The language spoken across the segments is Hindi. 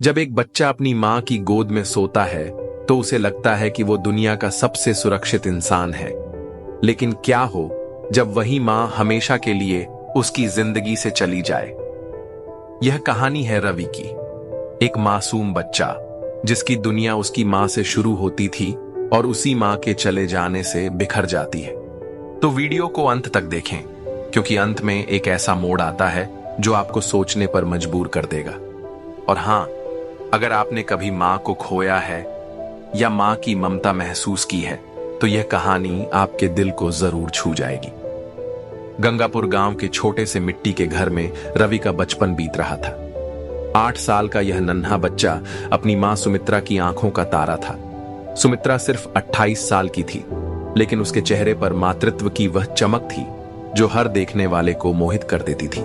जब एक बच्चा अपनी मां की गोद में सोता है तो उसे लगता है कि वो दुनिया का सबसे सुरक्षित इंसान है। लेकिन क्या हो जब वही मां हमेशा के लिए उसकी जिंदगी से चली जाए। यह कहानी है रवि की, एक मासूम बच्चा जिसकी दुनिया उसकी मां से शुरू होती थी और उसी मां के चले जाने से बिखर जाती है। तो वीडियो को अंत तक देखें, क्योंकि अंत में एक ऐसा मोड़ आता है जो आपको सोचने पर मजबूर कर देगा। और हां, अगर आपने कभी मां को खोया है या मां की ममता महसूस की है तो यह कहानी आपके दिल को जरूर छू जाएगी। गंगापुर गांव के छोटे से मिट्टी के घर में रवि का बचपन बीत रहा था। 8 साल का यह नन्हा बच्चा अपनी मां सुमित्रा की आंखों का तारा था। सुमित्रा सिर्फ 28 साल की थी, लेकिन उसके चेहरे पर मातृत्व की वह चमक थी जो हर देखने वाले को मोहित कर देती थी।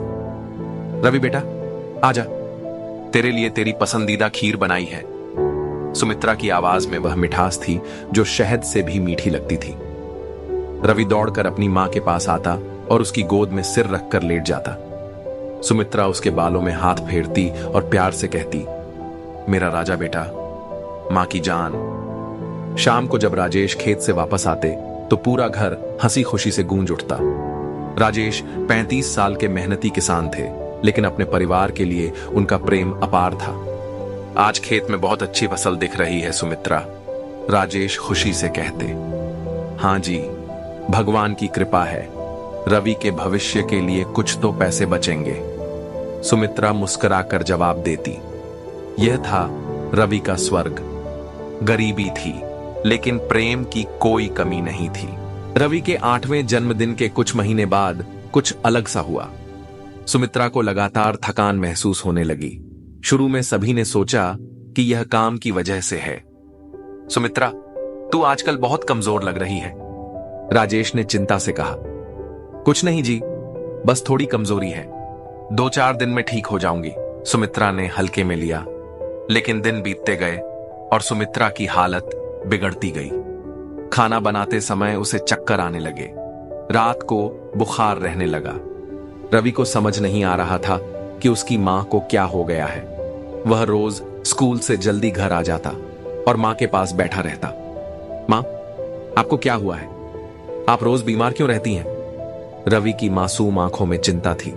रवि बेटा, आजा, तेरे लिए तेरी पसंदीदा खीर बनाई है। सुमित्रा की आवाज में वह मिठास थी जो शहद से भी मीठी लगती थी। रवि दौड़कर अपनी मां के पास आता और उसकी गोद में सिर रखकर लेट जाता। सुमित्रा उसके बालों में हाथ फेरती और प्यार से कहती, मेरा राजा बेटा, मां की जान। शाम को जब राजेश खेत से वापस आते तो पूरा घर हंसी खुशी से गूंज उठता। राजेश 35 साल के मेहनती किसान थे, लेकिन अपने परिवार के लिए उनका प्रेम अपार था। आज खेत में बहुत अच्छी फसल दिख रही है सुमित्रा, राजेश खुशी से कहते। हां जी, भगवान की कृपा है, रवि के भविष्य के लिए कुछ तो पैसे बचेंगे, सुमित्रा मुस्कुराकर जवाब देती। यह था रवि का स्वर्ग। गरीबी थी, लेकिन प्रेम की कोई कमी नहीं थी। रवि के 8वें जन्मदिन के कुछ महीने बाद कुछ अलग सा हुआ। सुमित्रा को लगातार थकान महसूस होने लगी। शुरू में सभी ने सोचा कि यह काम की वजह से है। सुमित्रा, तू आजकल बहुत कमजोर लग रही है, राजेश ने चिंता से कहा। कुछ नहीं जी, बस थोड़ी कमजोरी है, 2-4 दिन में ठीक हो जाऊंगी, सुमित्रा ने हल्के में लिया। लेकिन दिन बीतते गए और सुमित्रा की हालत बिगड़ती गई। खाना बनाते समय उसे चक्कर आने लगे, रात को बुखार रहने लगा। रवि को समझ नहीं आ रहा था कि उसकी मां को क्या हो गया है। वह रोज स्कूल से जल्दी घर आ जाता और मां के पास बैठा रहता। मां, आपको क्या हुआ है? आप रोज बीमार क्यों रहती हैं? रवि की मासूम आंखों में चिंता थी।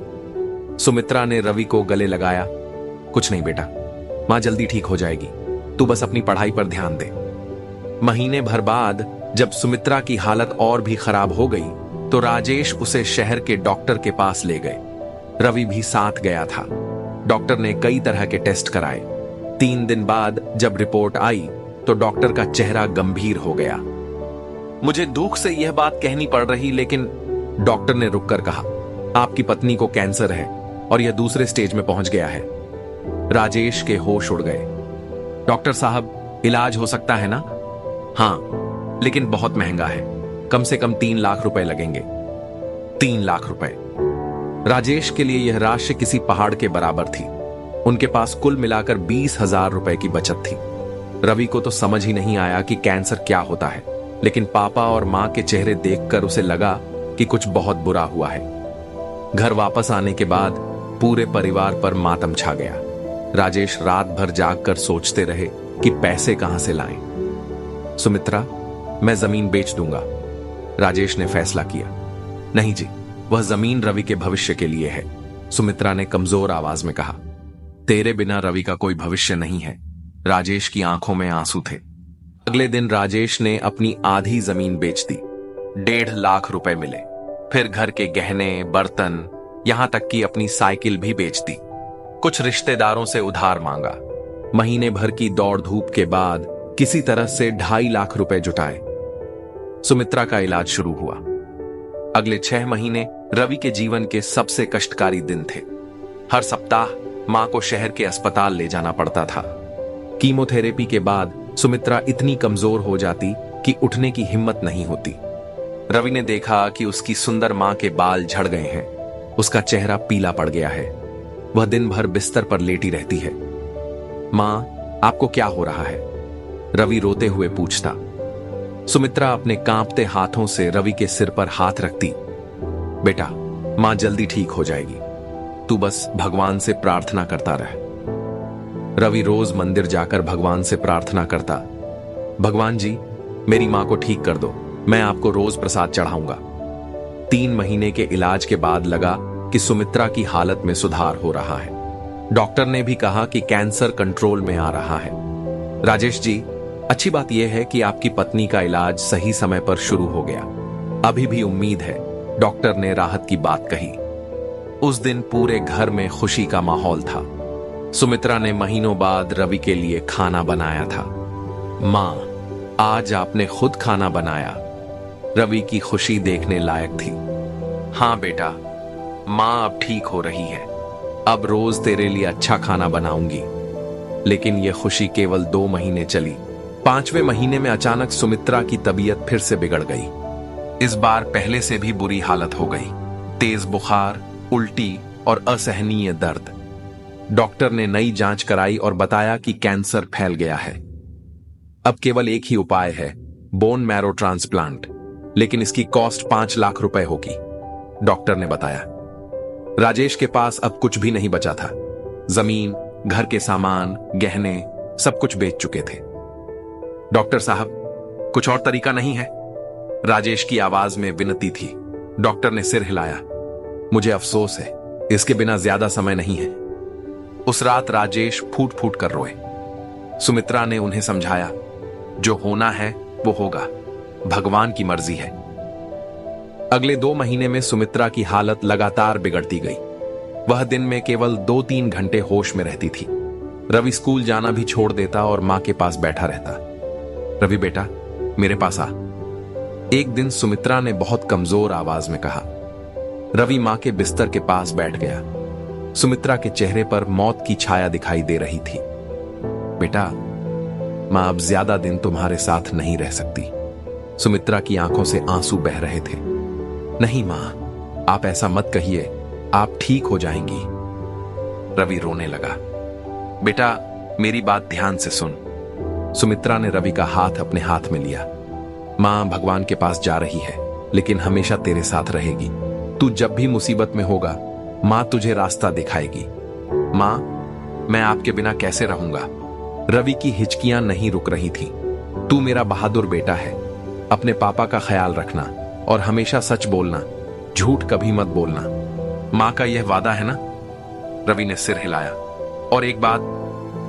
सुमित्रा ने रवि को गले लगाया। कुछ नहीं बेटा, मां जल्दी ठीक हो जाएगी, तू बस अपनी पढ़ाई पर ध्यान दे। महीने भर बाद जब सुमित्रा की हालत और भी खराब हो गई तो राजेश उसे शहर के डॉक्टर के पास ले गए। रवि भी साथ गया था। डॉक्टर ने कई तरह के टेस्ट कराए। 3 दिन बाद जब रिपोर्ट आई तो डॉक्टर का चेहरा गंभीर हो गया। मुझे दुख से यह बात कहनी पड़ रही, लेकिन डॉक्टर ने रुककर कहा, आपकी पत्नी को कैंसर है और यह दूसरे स्टेज में पहुंच गया है। राजेश के होश उड़ गए। डॉक्टर साहब, इलाज हो सकता है ना? हां, लेकिन बहुत महंगा है, कम से कम 3 लाख रुपए लगेंगे। 3 लाख रुपए! राजेश के लिए यह राशि किसी पहाड़ के बराबर थी। उनके पास कुल मिलाकर 20,000 रुपए की बचत थी। रवि को तो समझ ही नहीं आया कि कैंसर क्या होता है, लेकिन पापा और मां के चेहरे देखकर उसे लगा कि कुछ बहुत बुरा हुआ है। घर वापस आने के बाद पूरे परिवार पर मातम छा गया। राजेश रात भर जागकर सोचते रहे कि पैसे कहां से लाएं। सुमित्रा, मैं जमीन बेच दूंगा, राजेश ने फैसला किया। नहीं जी, वह जमीन रवि के भविष्य के लिए है, सुमित्रा ने कमजोर आवाज में कहा। तेरे बिना रवि का कोई भविष्य नहीं है, राजेश की आंखों में आंसू थे। अगले दिन राजेश ने अपनी आधी जमीन बेच दी। 1.5 लाख रुपए मिले। फिर घर के गहने, बर्तन, यहां तक कि अपनी साइकिल भी बेच दी। कुछ रिश्तेदारों से उधार मांगा। महीने भर की दौड़ धूप के बाद किसी तरह से 2.5 लाख रुपए जुटाए। सुमित्रा का इलाज शुरू हुआ। अगले 6 महीने रवि के जीवन के सबसे कष्टकारी दिन थे। हर सप्ताह मां को शहर के अस्पताल ले जाना पड़ता था। कीमोथेरेपी के बाद सुमित्रा इतनी कमजोर हो जाती कि उठने की हिम्मत नहीं होती। रवि ने देखा कि उसकी सुंदर मां के बाल झड़ गए हैं, उसका चेहरा पीला पड़ गया है। वह दिन भर बिस्तर पर लेटी रहती है। मां, आपको क्या हो रहा है? रवि रोते हुए पूछता। सुमित्रा अपने कांपते हाथों से रवि के सिर पर हाथ रखती। बेटा, मां जल्दी ठीक हो जाएगी, तू बस भगवान से प्रार्थना करता रह। रवि रोज मंदिर जाकर भगवान से प्रार्थना करता, भगवान जी मेरी मां को ठीक कर दो, मैं आपको रोज प्रसाद चढ़ाऊंगा। 3 महीने के इलाज के बाद लगा कि सुमित्रा की हालत में सुधार हो रहा है। डॉक्टर ने भी कहा कि कैंसर कंट्रोल में आ रहा है। राजेश जी, अच्छी बात यह है कि आपकी पत्नी का इलाज सही समय पर शुरू हो गया। अभी भी उम्मीद है, डॉक्टर ने राहत की बात कही। उस दिन पूरे घर में खुशी का माहौल था। सुमित्रा ने महीनों बाद रवि के लिए खाना बनाया था। मां, आज आपने खुद खाना बनाया। रवि की खुशी देखने लायक थी। हाँ बेटा, मां अब ठीक हो रही है, अब रोज तेरे लिए अच्छा खाना बनाऊंगी। लेकिन यह खुशी केवल 2 महीने चली। 5वें महीने में अचानक सुमित्रा की तबीयत फिर से बिगड़ गई। इस बार पहले से भी बुरी हालत हो गई। तेज बुखार, उल्टी और असहनीय दर्द। डॉक्टर ने नई जांच कराई और बताया कि कैंसर फैल गया है। अब केवल एक ही उपाय है, बोन मैरो ट्रांसप्लांट, लेकिन इसकी कॉस्ट 5 लाख रुपए होगी, डॉक्टर ने बताया। राजेश के पास अब कुछ भी नहीं बचा था। जमीन, घर के सामान, गहने सब कुछ बेच चुके थे। डॉक्टर साहब, कुछ और तरीका नहीं है? राजेश की आवाज में विनती थी। डॉक्टर ने सिर हिलाया। मुझे अफसोस है, इसके बिना ज्यादा समय नहीं है। उस रात राजेश फूट फूट कर रोए। सुमित्रा ने उन्हें समझाया, जो होना है वो होगा, भगवान की मर्जी है। अगले 2 महीने में सुमित्रा की हालत लगातार बिगड़ती गई। वह दिन में केवल 2-3 घंटे होश में रहती थी। रवि स्कूल जाना भी छोड़ देता और मां के पास बैठा रहता। रवि बेटा, मेरे पास आ। एक दिन सुमित्रा ने बहुत कमजोर आवाज में कहा। रवि मां के बिस्तर के पास बैठ गया। सुमित्रा के चेहरे पर मौत की छाया दिखाई दे रही थी। बेटा, मां अब ज्यादा दिन तुम्हारे साथ नहीं रह सकती। सुमित्रा की आंखों से आंसू बह रहे थे। नहीं मां, आप ऐसा मत कहिए, आप ठीक हो जाएंगी। रवि रोने लगा। बेटा, मेरी बात ध्यान से सुन। सुमित्रा ने रवि का हाथ अपने हाथ में लिया। मां भगवान के पास जा रही है, लेकिन हमेशा तेरे साथ रहेगी। तू जब भी मुसीबत में होगा, मां तुझे रास्ता दिखाएगी। मां, मैं आपके बिना कैसे रहूंगा? रवि की हिचकियां नहीं रुक रही थी। तू मेरा बहादुर बेटा है। अपने पापा का ख्याल रखना और हमेशा सच बोलना, झूठ कभी मत बोलना। मां का यह वादा है ना? रवि ने सिर हिलाया। और एक बात,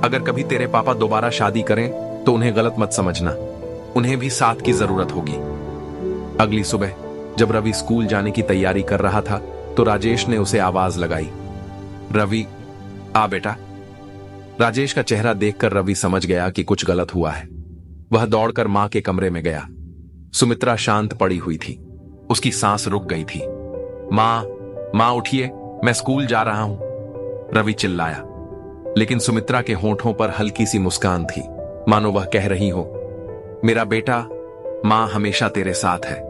अगर कभी तेरे पापा दोबारा शादी करें तो उन्हें गलत मत समझना, उन्हें भी साथ की जरूरत होगी। अगली सुबह जब रवि स्कूल जाने की तैयारी कर रहा था तो राजेश ने उसे आवाज लगाई, रवि, आ बेटा। राजेश का चेहरा देखकर रवि समझ गया कि कुछ गलत हुआ है। वह दौड़कर मां के कमरे में गया। सुमित्रा शांत पड़ी हुई थी। उसकी सांस रुक गई थी। मां उठिए, मैं स्कूल जा रहा हूं, रवि चिल्लाया। लेकिन सुमित्रा के होंठों पर हल्की सी मुस्कान थी, मानो वह कह रही हो, मेरा बेटा, मां हमेशा तेरे साथ है।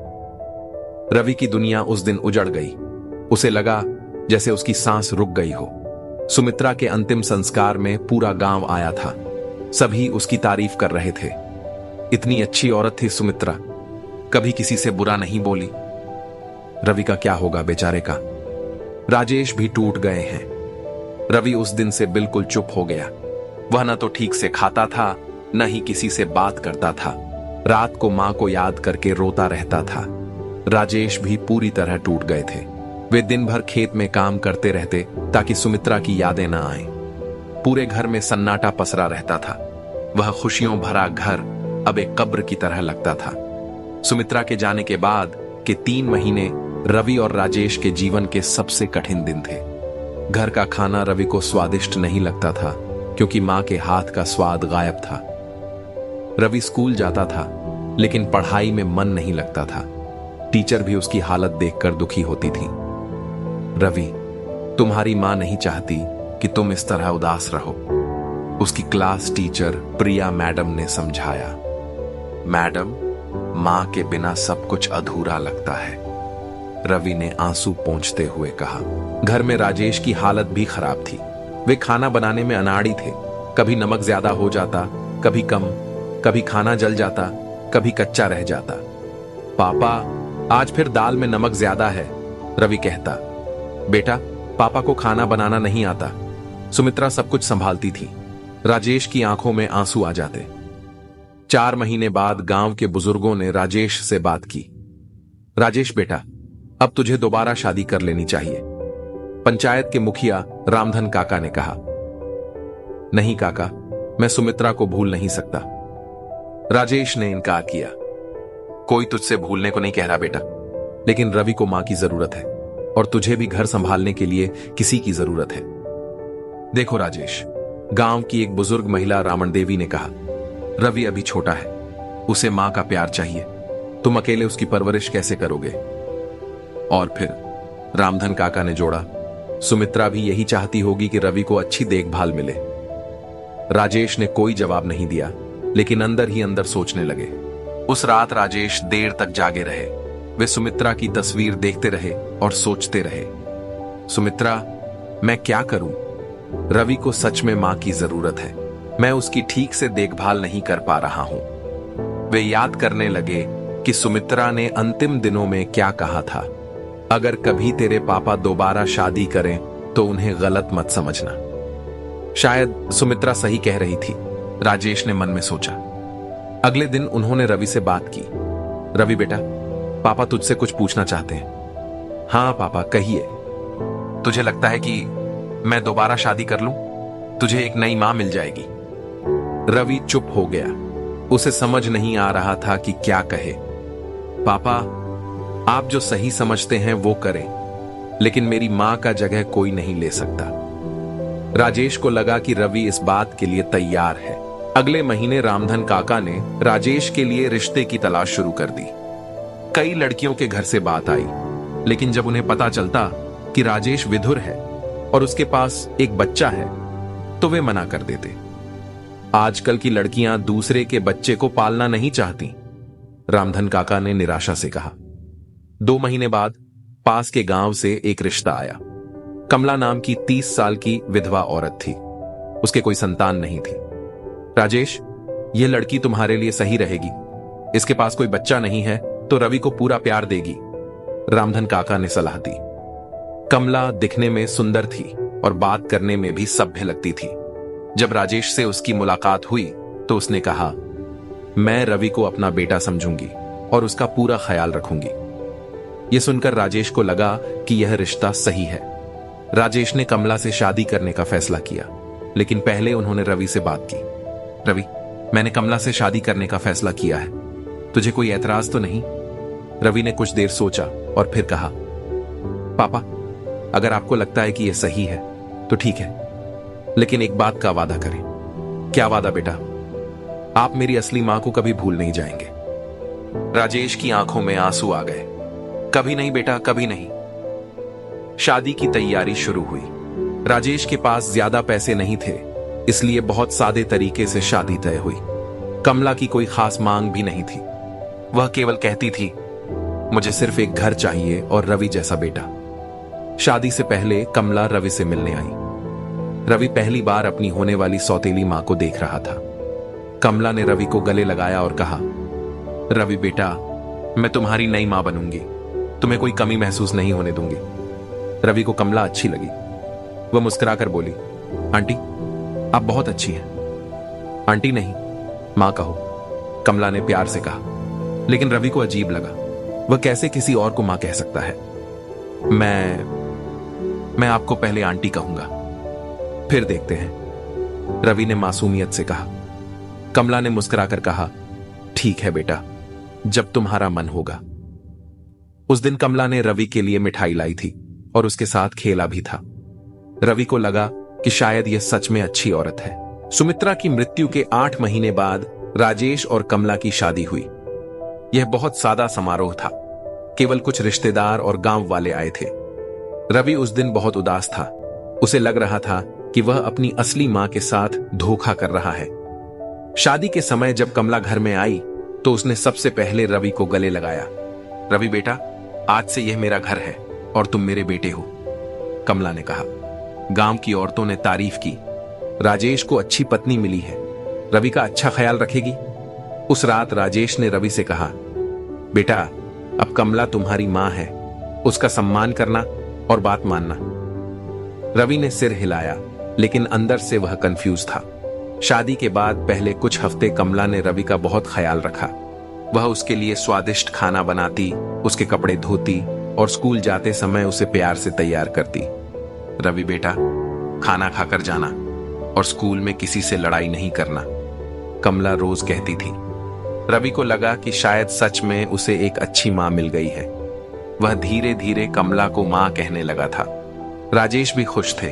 रवि की दुनिया उस दिन उजड़ गई। उसे लगा जैसे उसकी सांस रुक गई हो। सुमित्रा के अंतिम संस्कार में पूरा गांव आया था। सभी उसकी तारीफ कर रहे थे। इतनी अच्छी औरत थी सुमित्रा, कभी किसी से बुरा नहीं बोली। रवि का क्या होगा बेचारे का? राजेश भी टूट गए हैं। रवि उस दिन से बिल्कुल चुप हो गया। वह न तो ठीक से खाता था, न ही किसी से बात करता था। रात को मां को याद करके रोता रहता था। राजेश भी पूरी तरह टूट गए थे। वे दिन भर खेत में काम करते रहते ताकि सुमित्रा की यादें न आएं। पूरे घर में सन्नाटा पसरा रहता था। वह खुशियों भरा घर अब एक कब्र की तरह लगता था। सुमित्रा के जाने के बाद के 3 महीने रवि और राजेश के जीवन के सबसे कठिन दिन थे। घर का खाना रवि को स्वादिष्ट नहीं लगता था, क्योंकि मां के हाथ का स्वाद गायब था। रवि स्कूल जाता था, लेकिन पढ़ाई में मन नहीं लगता था। टीचर भी उसकी हालत देखकर दुखी होती थी। रवि, तुम्हारी मां नहीं चाहती कि तुम इस तरह उदास रहो, उसकी क्लास टीचर प्रिया मैडम ने समझाया। मैडम, मां के बिना सब कुछ अधूरा लगता है, रवि ने आंसू पोंछते हुए कहा। घर में राजेश की हालत भी खराब थी। वे खाना बनाने में अनाड़ी थे। कभी नमक ज्यादा हो जाता, कभी कम, कभी खाना जल जाता, कभी कच्चा रह जाता। पापा, आज फिर दाल में नमक ज्यादा है, रवि कहता। बेटा, पापा को खाना बनाना नहीं आता। सुमित्रा सब कुछ संभालती थी। राजेश की आंखों में आंसू आ जाते। 4 महीने बाद गांव के बुजुर्गों ने राजेश से बात की। राजेश बेटा, अब तुझे दोबारा शादी कर लेनी चाहिए। पंचायत के मुखिया रामधन काका ने कहा। नहीं काका, मैं सुमित्रा को भूल नहीं सकता। राजेश ने इनकार किया। कोई तुझसे भूलने को नहीं कह रहा बेटा, लेकिन रवि को मां की जरूरत है और तुझे भी घर संभालने के लिए किसी की जरूरत है। देखो राजेश, गांव की एक बुजुर्ग महिला रामन देवी ने कहा, रवि अभी छोटा है, उसे मां का प्यार चाहिए। तुम अकेले उसकी परवरिश कैसे करोगे? और फिर रामधन काका ने जोड़ा, सुमित्रा भी यही चाहती होगी कि रवि को अच्छी देखभाल मिले। राजेश ने कोई जवाब नहीं दिया, लेकिन अंदर ही अंदर सोचने लगे। उस रात राजेश देर तक जागे रहे। वे सुमित्रा की तस्वीर देखते रहे और सोचते रहे, सुमित्रा, मैं क्या करूं? रवि को सच में मां की जरूरत है, मैं उसकी ठीक से देखभाल नहीं कर पा रहा हूं। वे याद करने लगे कि सुमित्रा ने अंतिम दिनों में क्या कहा था, अगर कभी तेरे पापा दोबारा शादी करें तो उन्हें गलत मत समझना। शायद सुमित्रा सही कह रही थी, राजेश ने मन में सोचा। अगले दिन उन्होंने रवि से बात की। रवि बेटा, पापा तुझसे कुछ पूछना चाहते हैं। हाँ पापा, कहिए। तुझे लगता है कि मैं दोबारा शादी कर लूं? तुझे एक नई मां मिल जाएगी। रवि चुप हो गया। उसे समझ नहीं आ रहा था कि क्या कहे। पापा, आप जो सही समझते हैं वो करें, लेकिन मेरी मां का जगह कोई नहीं ले सकता। राजेश को लगा कि रवि इस बात के लिए तैयार है। अगले महीने रामधन काका ने राजेश के लिए रिश्ते की तलाश शुरू कर दी। कई लड़कियों के घर से बात आई, लेकिन जब उन्हें पता चलता कि राजेश विधुर है और उसके पास एक बच्चा है, तो वे मना कर देते। आजकल की लड़कियां दूसरे के बच्चे को पालना नहीं चाहती, रामधन काका ने निराशा से कहा। 2 महीने बाद पास के गांव से एक रिश्ता आया। कमला नाम की 30 साल की विधवा औरत थी। उसके कोई संतान नहीं थी। राजेश, यह लड़की तुम्हारे लिए सही रहेगी। इसके पास कोई बच्चा नहीं है तो रवि को पूरा प्यार देगी, रामधन काका ने सलाह दी। कमला दिखने में सुंदर थी और बात करने में भी सभ्य लगती थी। जब राजेश से उसकी मुलाकात हुई तो उसने कहा, मैं रवि को अपना बेटा समझूंगी और उसका पूरा ख्याल रखूंगी। यह सुनकर राजेश को लगा कि यह रिश्ता सही है। राजेश ने कमला से शादी करने का फैसला किया, लेकिन पहले उन्होंने रवि से बात की। रवि, मैंने कमला से शादी करने का फैसला किया है, तुझे कोई ऐतराज तो नहीं? रवि ने कुछ देर सोचा और फिर कहा, पापा, अगर आपको लगता है कि यह सही है तो ठीक है, लेकिन एक बात का वादा करें। क्या वादा बेटा? आप मेरी असली मां को कभी भूल नहीं जाएंगे। राजेश की आंखों में आंसू आ गए। कभी नहीं बेटा, कभी नहीं। शादी की तैयारी शुरू हुई। राजेश के पास ज्यादा पैसे नहीं थे, इसलिए बहुत सादे तरीके से शादी तय हुई। कमला की कोई खास मांग भी नहीं थी। वह केवल कहती थी, मुझे सिर्फ एक घर चाहिए और रवि जैसा बेटा। शादी से पहले कमला रवि से मिलने आई। रवि पहली बार अपनी होने वाली सौतेली मां को देख रहा था। कमला ने रवि को गले लगाया और कहा, रवि बेटा, मैं तुम्हारी नई मां बनूंगी, तुम्हें कोई कमी महसूस नहीं होने दूंगी। रवि को कमला अच्छी लगी। वह मुस्कुराकर बोली, आंटी, आप बहुत अच्छी हैं। आंटी नहीं, मां कहो, कमला ने प्यार से कहा। लेकिन रवि को अजीब लगा। वह कैसे किसी और को मां कह सकता है? मैं आपको पहले आंटी कहूंगा, फिर देखते हैं, रवि ने मासूमियत से कहा। कमला ने मुस्कुराकर कहा, ठीक है बेटा, जब तुम्हारा मन होगा। उस दिन कमला ने रवि के लिए मिठाई लाई थी और उसके साथ खेला भी था। रवि को लगा कि शायद यह सच में अच्छी औरत है। सुमित्रा की मृत्यु के 8 महीने बाद राजेश और कमला की शादी हुई। यह बहुत सादा समारोह था। केवल कुछ रिश्तेदार और गांव वाले आए थे। रवि उस दिन बहुत उदास था। उसे लग रहा था कि वह अपनी असली मां के साथ धोखा कर रहा है। शादी के समय जब कमला घर में आई तो उसने सबसे पहले रवि को गले लगाया। रवि बेटा, आज से यह मेरा घर है और तुम मेरे बेटे हो, कमला ने कहा। गांव की औरतों ने तारीफ की। राजेश को अच्छी पत्नी मिली है, रवि का अच्छा ख्याल रखेगी। उस रात राजेश ने रवि से कहा, बेटा, अब कमला तुम्हारी मां है, उसका सम्मान करना और बात मानना। रवि ने सिर हिलाया, लेकिन अंदर से वह कंफ्यूज था। शादी के बाद पहले कुछ हफ्ते कमला ने रवि का बहुत ख्याल रखा। वह उसके लिए स्वादिष्ट खाना बनाती, उसके कपड़े धोती और स्कूल जाते समय उसे प्यार से तैयार करती। रवि बेटा, खाना खाकर जाना और स्कूल में किसी से लड़ाई नहीं करना, कमला रोज कहती थी। रवि को लगा कि शायद सच में उसे एक अच्छी मां मिल गई है। वह धीरे धीरे कमला को मां कहने लगा था। राजेश भी खुश थे।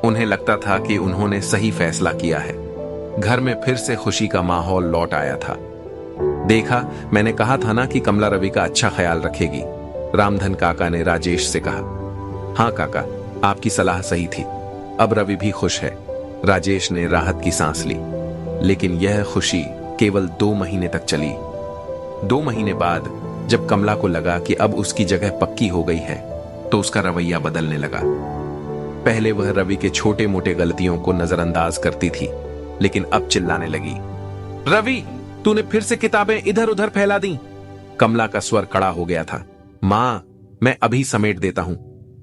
उन्हें लगता था कि उन्होंने सही फैसला किया है। घर में फिर से खुशी का माहौल लौट आया था। देखा, मैंने कहा था ना कि कमला रवि का अच्छा ख्याल रखेगी, रामधन काका ने राजेश से कहा। हाँ काका, आपकी सलाह सही थी। अब रवि भी खुश है, राजेश ने राहत की सांस ली। लेकिन यह खुशी केवल 2 महीने तक चली। 2 महीने बाद जब कमला को लगा कि अब उसकी जगह पक्की हो गई है, तो उसका रवैया बदलने लगा। पहले वह रवि के छोटे मोटे गलतियों को नजरअंदाज करती थी, लेकिन अब चिल्लाने लगी। रवि, तूने फिर से किताबें इधर उधर फैला दी। कमला का स्वर कड़ा हो गया था। मां, मैं अभी समेट देता हूं,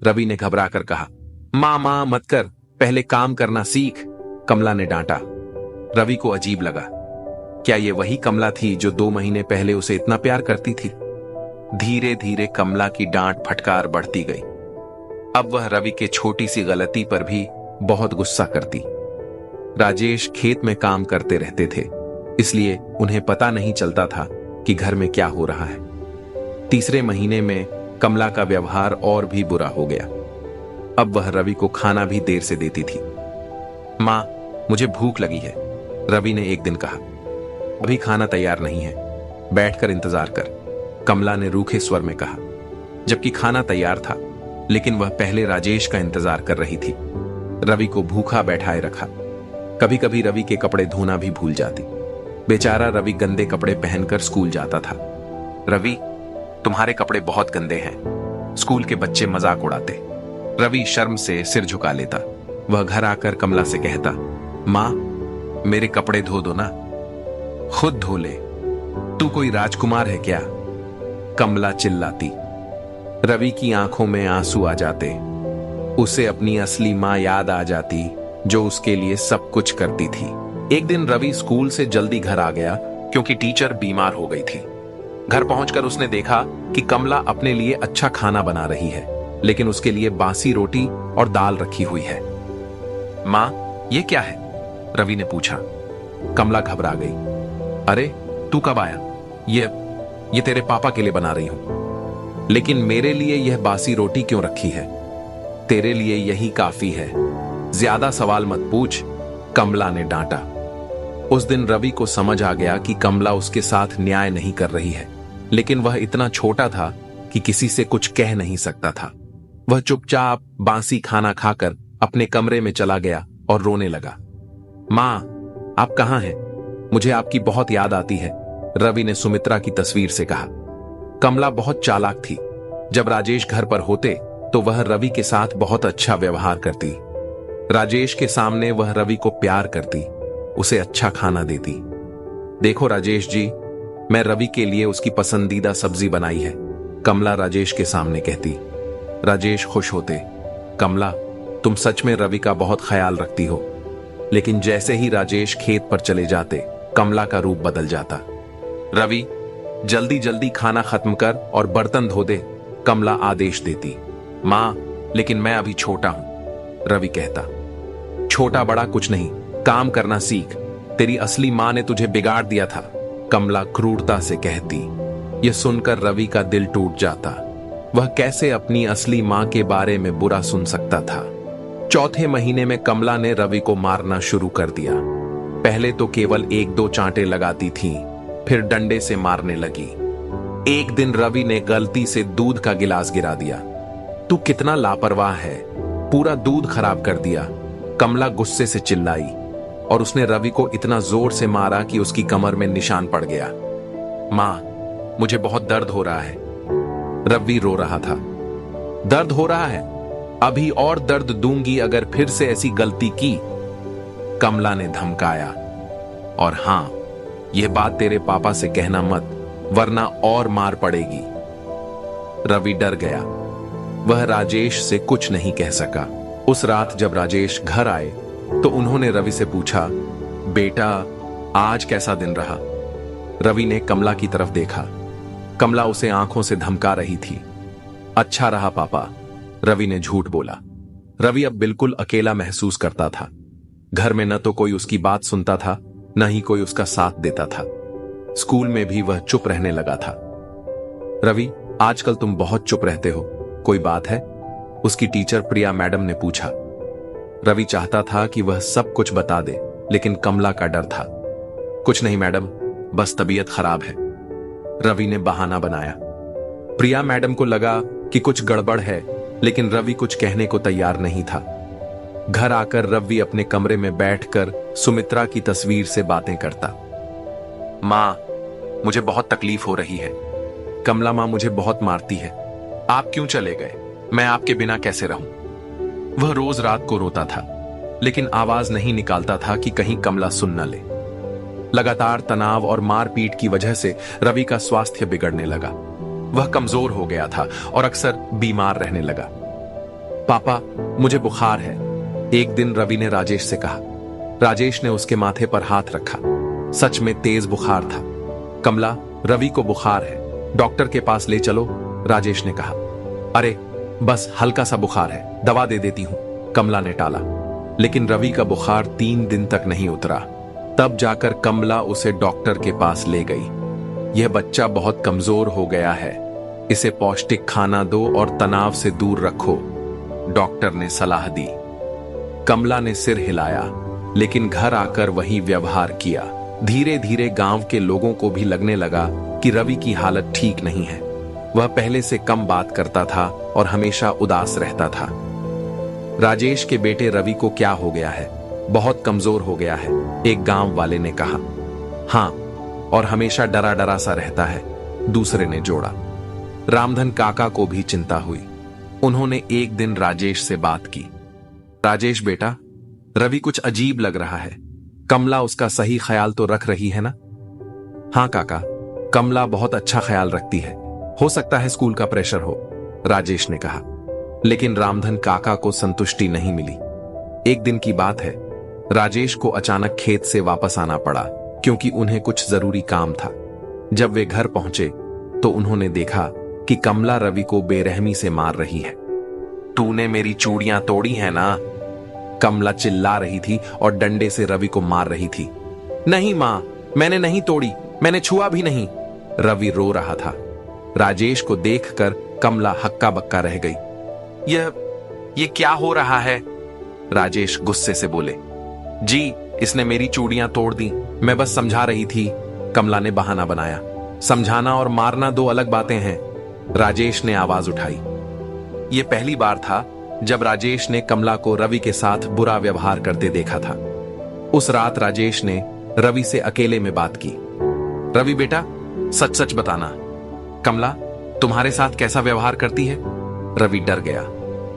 रवि ने घबरा कर कहा। मां मत कर, पहले काम करना सीख, कमला ने डांटा। रवि को अजीब लगा। क्या ये वही कमला थी जो 2 महीने पहले उसे इतना प्यार करती थी? धीरे धीरे कमला की डांट फटकार बढ़ती गई। अब वह रवि के छोटी सी गलती पर भी बहुत गुस्सा करती। राजेश खेत में काम करते रहते थे, इसलिए उन्हें पता नहीं चलता था कि घर में क्या हो रहा है। तीसरे महीने में कमला का व्यवहार और भी बुरा हो गया। अब वह रवि को खाना भी देर से देती थी। मां, मुझे भूख लगी है, रवि ने एक दिन कहा। अभी खाना तैयार नहीं है, बैठकर इंतजार कर, कमला ने रूखे स्वर में कहा। जबकि खाना तैयार था, लेकिन वह पहले राजेश का इंतजार कर रही थी। रवि को भूखा बैठाए रखा। कभी कभी रवि के कपड़े धोना भी भूल जाती। बेचारा रवि गंदे कपड़े पहनकर स्कूल जाता था। रवि, तुम्हारे कपड़े बहुत गंदे हैं, स्कूल के बच्चे मजाक उड़ाते। रवि शर्म से सिर झुका लेता। वह घर आकर कमला से कहता, मां, मेरे कपड़े धो दो ना। खुद धो ले, तू कोई राजकुमार है क्या? कमला चिल्लाती। रवि की आंखों में आंसू आ जाते। उसे अपनी असली मां याद आ जाती, जो उसके लिए सब कुछ करती थी। एक दिन रवि स्कूल से जल्दी घर आ गया क्योंकि टीचर बीमार हो गई थी। घर पहुंचकर उसने देखा कि कमला अपने लिए अच्छा खाना बना रही है, लेकिन उसके लिए बासी रोटी और दाल रखी हुई है। मां, ये क्या है? रवि ने पूछा। कमला घबरा गई। अरे, तू कब आया? ये तेरे पापा के लिए बना रही हूं। लेकिन मेरे लिए यह बासी रोटी क्यों रखी है? तेरे लिए यही काफी है, ज्यादा सवाल मत पूछ, कमला ने डांटा। उस दिन रवि को समझ आ गया कि कमला उसके साथ न्याय नहीं कर रही है, लेकिन वह इतना छोटा था कि किसी से कुछ कह नहीं सकता था। वह चुपचाप बासी खाना खाकर अपने कमरे में चला गया और रोने लगा। मां, आप कहां हैं? मुझे आपकी बहुत याद आती है, रवि ने सुमित्रा की तस्वीर से कहा। कमला बहुत चालाक थी। जब राजेश घर पर होते तो वह रवि के साथ बहुत अच्छा व्यवहार करती। राजेश के सामने वह रवि को प्यार करती, उसे अच्छा खाना देती। देखो राजेश जी, मैं रवि के लिए उसकी पसंदीदा सब्जी बनाई है, कमला राजेश के सामने कहती। राजेश खुश होते। कमला, तुम सच में रवि का बहुत ख्याल रखती हो। लेकिन जैसे ही राजेश खेत पर चले जाते, कमला का रूप बदल जाता। रवि, जल्दी जल्दी खाना खत्म कर और बर्तन धो दे, कमला आदेश देती। मां, लेकिन मैं अभी छोटा हूं, रवि कहता। छोटा बड़ा कुछ नहीं, काम करना सीख, तेरी असली मां ने तुझे बिगाड़ दिया था, कमला क्रूरता से कहती। यह सुनकर रवि का दिल टूट जाता। वह कैसे अपनी असली मां के बारे में बुरा सुन सकता था। चौथे महीने में कमला ने रवि को मारना शुरू कर दिया। पहले तो केवल 1-2 चांटे लगाती थी, फिर डंडे से मारने लगी। एक दिन रवि ने गलती से दूध का गिलास गिरा दिया। तू कितना लापरवाह है, पूरा दूध खराब कर दिया, कमला गुस्से से चिल्लाई और उसने रवि को इतना जोर से मारा कि उसकी कमर में निशान पड़ गया। मां, मुझे बहुत दर्द हो रहा है, रवि रो रहा था। दर्द हो रहा है? अभी और दर्द दूंगी अगर फिर से ऐसी गलती की, कमला ने धमकाया। और हां, यह बात तेरे पापा से कहना मत, वरना और मार पड़ेगी। रवि डर गया। वह राजेश से कुछ नहीं कह सका। उस रात जब राजेश घर आए तो उन्होंने रवि से पूछा, बेटा, आज कैसा दिन रहा? रवि ने कमला की तरफ देखा। कमला उसे आंखों से धमका रही थी। अच्छा रहा पापा, रवि ने झूठ बोला। रवि अब बिल्कुल अकेला महसूस करता था। घर में न तो कोई उसकी बात सुनता था, न ही कोई उसका साथ देता था। स्कूल में भी वह चुप रहने लगा था। रवि, आजकल तुम बहुत चुप रहते हो, कोई बात है? उसकी टीचर प्रिया मैडम ने पूछा। रवि चाहता था कि वह सब कुछ बता दे, लेकिन कमला का डर था। कुछ नहीं मैडम, बस तबीयत खराब है, रवि ने बहाना बनाया। प्रिया मैडम को लगा कि कुछ गड़बड़ है, लेकिन रवि कुछ कहने को तैयार नहीं था। घर आकर रवि अपने कमरे में बैठकर सुमित्रा की तस्वीर से बातें करता। मां, मुझे बहुत तकलीफ हो रही है। कमला मां मुझे बहुत मारती है। आप क्यों चले गए? मैं आपके बिना कैसे रहूं? वह रोज रात को रोता था, लेकिन आवाज नहीं निकालता था कि कहीं कमला सुन न ले। लगातार तनाव और मारपीट की वजह से रवि का स्वास्थ्य बिगड़ने लगा। वह कमजोर हो गया था और अक्सर बीमार रहने लगा। पापा, मुझे बुखार है, एक दिन रवि ने राजेश से कहा। राजेश ने उसके माथे पर हाथ रखा। सच में तेज बुखार था। कमला, रवि को बुखार है, डॉक्टर के पास ले चलो, राजेश ने कहा। अरे बस हल्का सा बुखार है, दवा दे देती हूं, कमला ने टाला। लेकिन रवि का बुखार 3 दिन तक नहीं उतरा। तब जाकर कमला उसे डॉक्टर के पास ले गई। यह बच्चा बहुत कमजोर हो गया है, इसे पौष्टिक खाना दो और तनाव से दूर रखो, डॉक्टर ने सलाह दी। कमला ने सिर हिलाया, लेकिन घर आकर वही व्यवहार किया। धीरे धीरे गांव के लोगों को भी लगने लगा कि रवि की हालत ठीक नहीं है। वह पहले से कम बात करता था और हमेशा उदास रहता था। राजेश के बेटे रवि को क्या हो गया है? बहुत कमजोर हो गया है, एक गांव वाले ने कहा। हां, और हमेशा डरा डरा सा रहता है, दूसरे ने जोड़ा। रामधन काका को भी चिंता हुई। उन्होंने एक दिन राजेश से बात की। राजेश बेटा, रवि कुछ अजीब लग रहा है। कमला उसका सही ख्याल तो रख रही है ना? हां काका, कमला बहुत अच्छा ख्याल रखती है। हो सकता है स्कूल का प्रेशर हो, राजेश ने कहा। लेकिन रामधन काका को संतुष्टि नहीं मिली। एक दिन की बात है, राजेश को अचानक खेत से वापस आना पड़ा, क्योंकि उन्हें कुछ जरूरी काम था। जब वे घर पहुंचे तो उन्होंने देखा कि कमला रवि को बेरहमी से मार रही है। तूने मेरी चूड़ियां तोड़ी है ना? कमला चिल्ला रही थी और डंडे से रवि को मार रही थी। नहीं मां, मैंने नहीं तोड़ी, मैंने छुआ भी नहीं, रवि रो रहा था। राजेश को देखकर कमला हक्का बक्का रह गई। ये क्या हो रहा है? राजेश गुस्से से बोले। जी, इसने मेरी चूड़ियां तोड़ दी, मैं बस समझा रही थी, कमला ने बहाना बनाया। समझाना और मारना दो अलग बातें हैं, राजेश ने आवाज उठाई। यह पहली बार था जब राजेश ने कमला को रवि के साथ बुरा व्यवहार करते देखा था। उस रात राजेश ने रवि से अकेले में बात की। रवि बेटा, सच सच बताना, कमला तुम्हारे साथ कैसा व्यवहार करती है? रवि डर गया।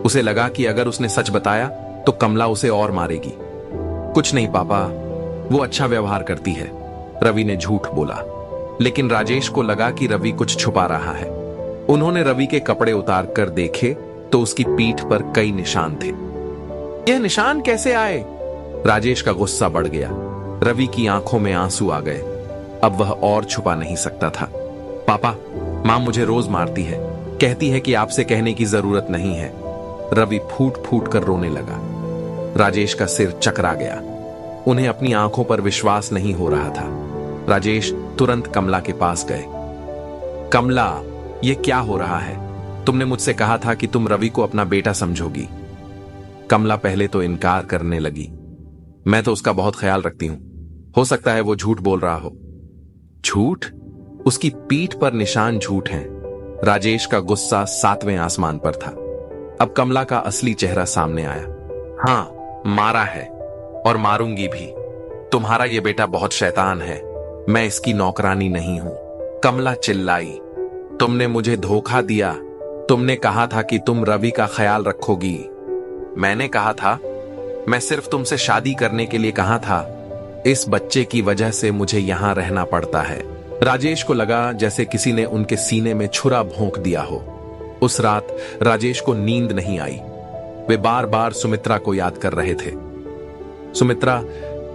उसे लगा कि अगर उसने सच बताया तो कमला उसे और मारेगी। कुछ नहीं पापा, वो अच्छा व्यवहार करती है, रवि ने झूठ बोला। लेकिन राजेश को लगा कि रवि कुछ छुपा रहा है। उन्होंने रवि के कपड़े उतार कर देखे तो उसकी पीठ पर कई निशान थे। यह निशान कैसे आए? राजेश का गुस्सा बढ़ गया। रवि की आंखों में आंसू आ गए। अब वह और छुपा नहीं सकता था। पापा, मां मुझे रोज मारती है, कहती है कि आपसे कहने की जरूरत नहीं है। रवि फूट फूट कर रोने लगा। राजेश का सिर चकरा गया। उन्हें अपनी आंखों पर विश्वास नहीं हो रहा था। राजेश तुरंत कमला के पास गए। कमला, यह क्या हो रहा है? तुमने मुझसे कहा था कि तुम रवि को अपना बेटा समझोगी। कमला पहले तो इनकार करने लगी। मैं तो उसका बहुत ख्याल रखती हूं, हो सकता है वो झूठ बोल रहा हो। झूठ? उसकी पीठ पर निशान झूठ हैं। राजेश का गुस्सा 7वें आसमान पर था। अब कमला का असली चेहरा सामने आया। हां, मारा है और मारूंगी भी। तुम्हारा ये बेटा बहुत शैतान है, मैं इसकी नौकरानी नहीं हूं, कमला चिल्लाई। तुमने मुझे धोखा दिया। तुमने कहा था कि तुम रवि का ख्याल रखोगी। मैंने कहा था, मैं सिर्फ तुमसे शादी करने के लिए कहा था। इस बच्चे की वजह से मुझे यहां रहना पड़ता है। राजेश को लगा जैसे किसी ने उनके सीने में छुरा भोंक दिया हो। उस रात राजेश को नींद नहीं आई। वे बार बार सुमित्रा को याद कर रहे थे। सुमित्रा,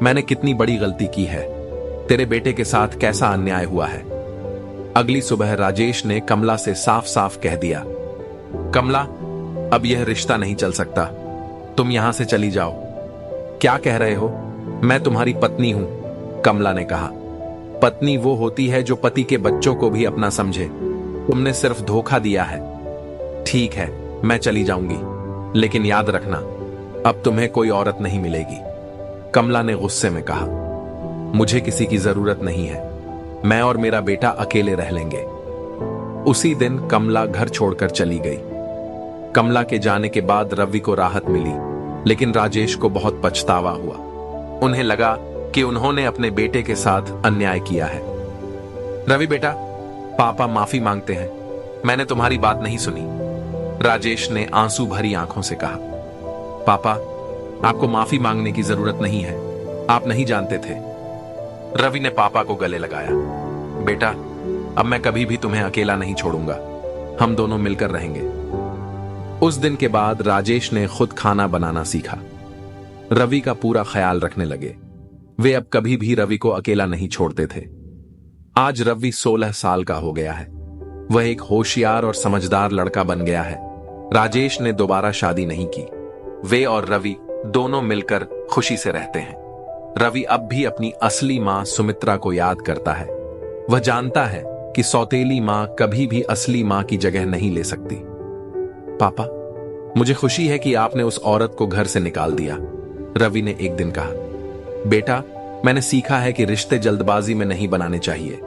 मैंने कितनी बड़ी गलती की है। तेरे बेटे के साथ कैसा अन्याय हुआ है। अगली सुबह राजेश ने कमला से साफ साफ कह दिया, कमला, अब यह रिश्ता नहीं चल सकता। तुम यहां से चली जाओ। क्या कह रहे हो? मैं तुम्हारी पत्नी हूं, कमला ने कहा। पत्नी वो होती है जो पति के बच्चों को भी अपना समझे। तुमने सिर्फ धोखा दिया है। ठीक है, मैं चली जाऊंगी, लेकिन याद रखना, अब तुम्हें कोई औरत नहीं मिलेगी, कमला ने गुस्से में कहा। मुझे किसी की जरूरत नहीं है, मैं और मेरा बेटा अकेले रह लेंगे। उसी दिन कमला घर छोड़कर चली गई। कमला के जाने के बाद रवि को राहत मिली, लेकिन राजेश को बहुत पछतावा हुआ। उन्हें लगा कि उन्होंने अपने बेटे के साथ अन्याय किया है। रवि बेटा, पापा माफी मांगते हैं, मैंने तुम्हारी बात नहीं सुनी, राजेश ने आंसू भरी आंखों से कहा। पापा, आपको माफी मांगने की जरूरत नहीं है, आप नहीं जानते थे। रवि ने पापा को गले लगाया। बेटा, अब मैं कभी भी तुम्हें अकेला नहीं छोड़ूंगा, हम दोनों मिलकर रहेंगे। उस दिन के बाद राजेश ने खुद खाना बनाना सीखा। रवि का पूरा ख्याल रखने लगे। वे अब कभी भी रवि को अकेला नहीं छोड़ते थे। आज रवि 16 साल का हो गया है। वह एक होशियार और समझदार लड़का बन गया है। राजेश ने दोबारा शादी नहीं की। वे और रवि दोनों मिलकर खुशी से रहते हैं। रवि अब भी अपनी असली मां सुमित्रा को याद करता है। वह जानता है कि सौतेली मां कभी भी असली मां की जगह नहीं ले सकती। पापा, मुझे खुशी है कि आपने उस औरत को घर से निकाल दिया, रवि ने एक दिन कहा। बेटा, मैंने सीखा है कि रिश्ते जल्दबाजी में नहीं बनाने चाहिए।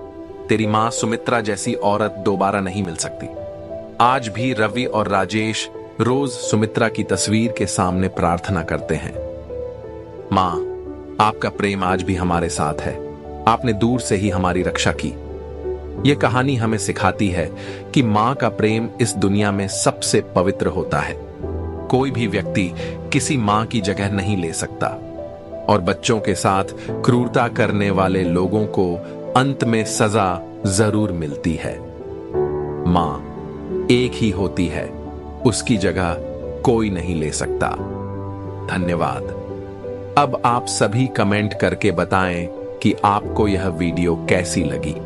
तेरी मां सुमित्रा जैसी औरत दोबारा नहीं मिल सकती। आज भी रवि और राजेश रोज सुमित्रा की तस्वीर के सामने प्रार्थना करते हैं। मां, आपका प्रेम आज भी हमारे साथ है। आपने दूर से ही हमारी रक्षा की। यह कहानी हमें सिखाती है कि मां का प्रेम इस दुनिया में सबसे पवित्र होता है। कोई भी व्यक्ति किसी मां की जगह नहीं ले सकता, और बच्चों के साथ क्रूरता करने वाले लोगों को अंत में सजा जरूर मिलती है। मां एक ही होती है, उसकी जगह कोई नहीं ले सकता। धन्यवाद। अब आप सभी कमेंट करके बताएं कि आपको यह वीडियो कैसी लगी।